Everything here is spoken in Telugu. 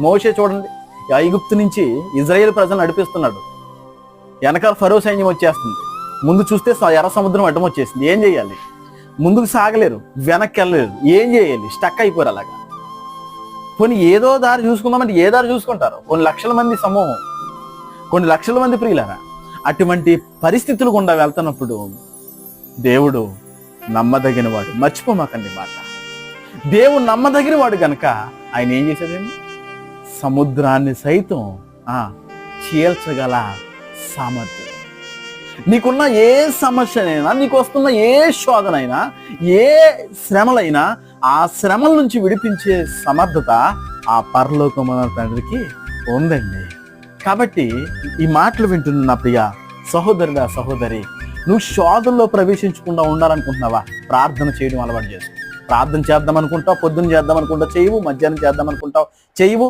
మోషే చూడండి, ఐగుప్తు నుంచి ఇజ్రాయేల్ ప్రజలు నడిపిస్తున్నాడు. వెనకాల ఫరో సైన్యం వచ్చేస్తుంది. ముందు చూస్తే ఎర్ర సముద్రం అడ్డం వచ్చేసింది. ఏం చేయాలి? ముందుకు సాగలేరు, వెనక్కి వెళ్ళలేరు. ఏం చేయాలి? స్టక్ అయిపోరు. అలాగా కొన్ని ఏదో దారి చూసుకుందామంటే ఏ దారి చూసుకుంటారు? కొన్ని లక్షల మంది సమూహం, కొన్ని లక్షల మంది ప్రియులారా. అటువంటి పరిస్థితులు గుండా వెళ్తున్నప్పుడు దేవుడు నమ్మదగిన వాడు. మర్చిపోమాకండి మాట. దేవుడు నమ్మదగిన వాడు కనుక ఆయన ఏం చేశాడేమో, సముద్రాన్ని సైతం చీల్చగల సామర్థ్యం. నీకున్న ఏ సమస్యనైనా, నీకు వస్తున్న ఏ శోధనైనా, ఏ శ్రమలైనా ఆ శ్రమల నుంచి విడిపించే సమర్థత ఆ పరలోకమైన తండ్రికి ఉందండి. కాబట్టి ఈ మాటలు వింటున్న నా ప్రియ సహోదరుడా, సహోదరి, నువ్వు శోధనలో ప్రవేశించకుండా ఉండాలనుకుంటున్నావా? ప్రార్థన చేయడం అలవాటు చేసుకో. ప్రార్థన చేద్దాం అనుకుంటావు, పొద్దున్న చేద్దాం అనుకుంటావు చేయవు, మధ్యాహ్నం చేద్దాం అనుకుంటావు చేయవు,